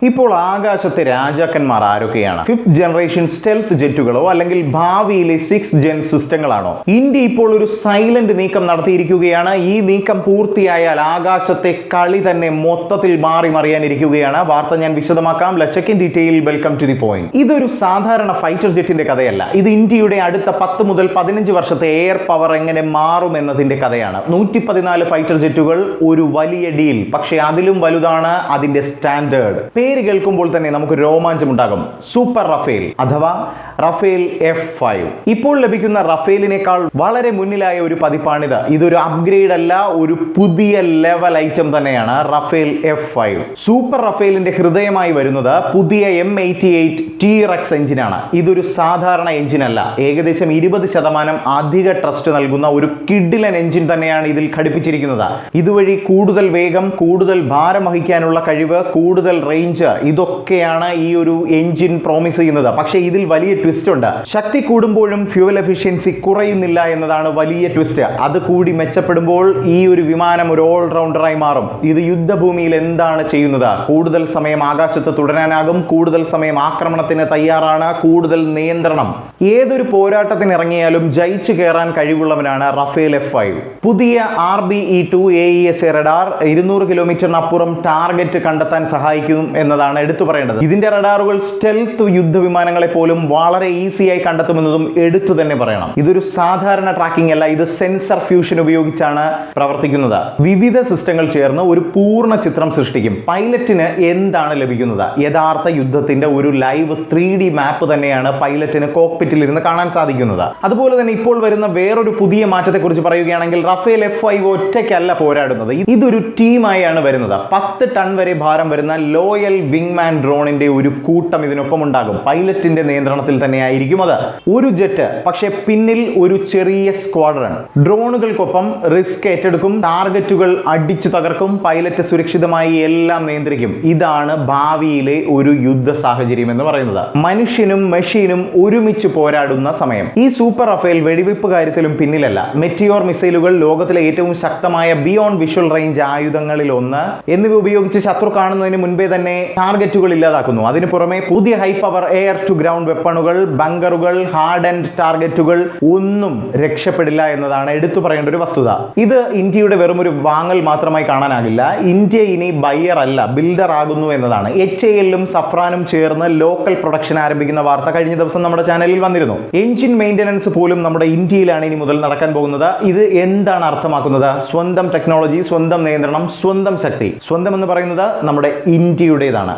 ഇപ്പോൾ ആകാശത്തെ രാജാക്കന്മാർ ആരൊക്കെയാണ്? 5th ജനറേഷൻ സ്റ്റെൽത്ത് ജെറ്റുകളോ അല്ലെങ്കിൽ ഭാവിയിലെ 6th ജെൻ സിസ്റ്റങ്ങളാണോ? ഇന്ത്യ ഇപ്പോൾ ഒരു സൈലന്റ് നീക്കം നടത്തിയിരിക്കുകയാണ്. ഈ നീക്കം പൂർത്തിയായാൽ ആകാശത്തെ കളി തന്നെ മൊത്തത്തിൽ മാറി മറിയാനിരിക്കുകയാണ്. വാർത്ത ഞാൻ വിശദമാക്കാം. Let's in detail. Welcome to the point. ഇതൊരു സാധാരണ ഫൈറ്റർ ജെറ്റിന്റെ കഥയല്ല. ഇത് ഇന്ത്യയുടെ അടുത്ത 10 മുതൽ 15 വർഷത്തെ എയർ പവർ എങ്ങനെ മാറും എന്നതിന്റെ കഥയാണ്. 114 ഫൈറ്റർ ജെറ്റുകൾ, ഒരു വലിയ ഡീൽ. പക്ഷേ അതിലും വലുതാണ് അതിന്റെ സ്റ്റാൻഡേർഡ്. പേര് കേൾക്കുമ്പോൾ തന്നെ നമുക്ക് രോമാഞ്ചമുണ്ടാകും. സൂപ്പർ റഫേൽ അഥവാ റഫേൽ F5. ഇപ്പോൾ ലഭിക്കുന്ന റഫേലിനേക്കാൾ വളരെ മുന്നിലായ ഒരു പതിപ്പാണിത്. ഇതൊരു അപ്ഗ്രേഡ് അല്ല, ഒരു പുതിയ ലെവൽ ഐറ്റം തന്നെയാണ് റഫേൽ F5. സൂപ്പർ റഫേലിന്റെ ഹൃദയമായി വരുന്നത് പുതിയ M88 T-Rex എഞ്ചിനാണ്. ഇതൊരു സാധാരണ എഞ്ചിൻ അല്ല. ഏകദേശം 20% അധിക ട്രസ്റ്റ് നൽകുന്ന ഒരു കിഡിലൻ എഞ്ചിൻ തന്നെയാണ് ഇതിൽ ഘടിപ്പിച്ചിരിക്കുന്നത്. ഇതുവഴി കൂടുതൽ വേഗം, കൂടുതൽ ഭാരം വഹിക്കാനുള്ള കഴിവ്, കൂടുതൽ റേഞ്ച്, ഇതൊക്കെയാണ് ഈ ഒരു എഞ്ചിൻ പ്രോമിസ് ചെയ്യുന്നത്. പക്ഷേ ഇതിൽ വലിയ ട്വിസ്റ്റ് ഉണ്ട്. ശക്തി കൂടുമ്പോഴും ഫ്യൂവൽ എഫിഷ്യൻസി കുറയുന്നില്ല എന്നതാണ് വലിയ ട്വിസ്റ്റ്. അത് കൂടി മെച്ചപ്പെടുമ്പോൾ ഈ ഒരു വിമാനം ഒരു ഓൾറൗണ്ടറായി മാറും. ഇത് യുദ്ധഭൂമിയിൽ എന്താണ് ചെയ്യുന്നത്? കൂടുതൽ സമയം ആകാശത്ത് തുടരാനാകും, കൂടുതൽ സമയം ആക്രമണത്തിന് തയ്യാറാണ്, കൂടുതൽ നിയന്ത്രണം. ഏതൊരു പോരാട്ടത്തിന് ഇറങ്ങിയാലും ജയിച്ചു കയറാൻ കഴിവുള്ളവനാണ് റഫേൽ F5. പുതിയ RBE-2 AESA റഡാർ 200 കിലോമീറ്ററിനപ്പുറം ടാർഗറ്റ് കണ്ടെത്താൻ സഹായിക്കും എന്നതാണ് എടുത്തു പറയേണ്ടത്. ഇതിന്റെ റഡാറുകൾ സ്റ്റെൽത്ത് യുദ്ധവിമാനങ്ങളെ പോലും വളരെ ഈസിയായി കണ്ടെത്തുമെന്നതും എടുത്തു തന്നെ പറയണം. ഇതൊരു സാധാരണ ട്രാക്കിംഗ് അല്ല, ഇത് സെൻസർ ഫ്യൂഷൻ ഉപയോഗിച്ചാണ് പ്രവർത്തിക്കുന്നത്. വിവിധ സിസ്റ്റങ്ങൾ ചേർന്ന് ഒരു പൂർണ്ണ ചിത്രം സൃഷ്ടിക്കും. പൈലറ്റിന് എന്താണ് ലഭിക്കുന്നത്? യഥാർത്ഥ യുദ്ധത്തിന്റെ ഒരു ലൈവ് 3D മാപ്പ് തന്നെയാണ് പൈലറ്റിന് കോക്പിറ്റിൽ ഇരുന്ന് കാണാൻ സാധിക്കുന്നത്. അതുപോലെ തന്നെ ഇപ്പോൾ വരുന്ന വേറൊരു പുതിയ മാറ്റത്തെ കുറിച്ച് പറയുകയാണെങ്കിൽ റഫേൽ F5 ഒറ്റയ്ക്കല്ല പോരാടുന്നത്. ഇതൊരു ടീമായാണ് വരുന്നത്. 10 ടൺ വരെ ഭാരം വരുന്ന ലോയൽ വിങ്മാൻ ഡ്രോണിന്റെ ഒരു കൂട്ടം ഇതിനൊപ്പം ഉണ്ടാകും. പൈലറ്റിന്റെ നിയന്ത്രണത്തിൽ തന്നെയായിരിക്കും അത്. ഒരു ജെറ്റ്, പക്ഷേ പിന്നിൽ ഒരു ചെറിയ സ്ക്വാഡ്രൺ. ഡ്രോണുകൾക്കൊപ്പം റിസ്ക് ഏറ്റെടുക്കും, ടാർഗറ്റുകൾ അടിച്ചു തകർക്കും, പൈലറ്റ് സുരക്ഷിതമായി എല്ലാം നിയന്ത്രിക്കും. ഇതാണ് ഭാവിയിലെ ഒരു യുദ്ധ സാഹചര്യം എന്ന് പറയുന്നത്. മനുഷ്യനും മെഷീനും ഒരുമിച്ച് പോരാടുന്ന സമയം. ഈ സൂപ്പർ റഫേൽ വെടിവെപ്പ് കാര്യത്തിലും പിന്നിലല്ല. മെറ്റിയോർ മിസൈലുകൾ, ലോകത്തിലെ ഏറ്റവും ശക്തമായ ബിയോണ്ട് വിഷ്വൽ റേഞ്ച് ആയുധങ്ങളിൽ ഒന്ന് എന്നിവ ഉപയോഗിച്ച് ശത്രു കാണുന്നതിന് മുൻപേ തന്നെ ടാർഗറ്റുകൾ ഇല്ലാതാക്കുന്നു. അതിനു പുറമെ പുതിയ high power air to ground വെപ്പണുകൾ, ബങ്കറുകൾ, ഹാർഡ് ആൻഡ് ടാർഗറ്റുകൾ ഒന്നും രക്ഷപ്പെടില്ല എന്നതാണ് എടുത്തു പറയേണ്ട ഒരു വസ്തുത. ഇത് ഇന്ത്യയുടെ വെറും ഒരു വാങ്ങൽ മാത്രമായി കാണാനാകില്ല. ഇന്ത്യ ഇനി ബയ്യർ അല്ല, ബിൽഡർ ആകുന്നു എന്നതാണ്. HAL-ഉം സഫ്രാനും ചേർന്ന് ലോക്കൽ പ്രൊഡക്ഷൻ ആരംഭിക്കുന്ന വാർത്ത കഴിഞ്ഞ ദിവസം നമ്മുടെ ചാനലിൽ വന്നിരുന്നു. എഞ്ചിൻ മെയിൻ്റനൻസ് പോലും നമ്മുടെ ഇന്ത്യയിലാണ് ഇനി മുതൽ നടക്കാൻ പോകുന്നത്. ഇത് എന്താണ് അർത്ഥമാക്കുന്നത്? സ്വന്തം ടെക്നോളജി, സ്വന്തം നിയന്ത്രണം, സ്വന്തം ശക്തി. സ്വന്തം എന്ന് പറയുന്നത് നമ്മുടെ ഇന്ത്യയുടേതാണ്.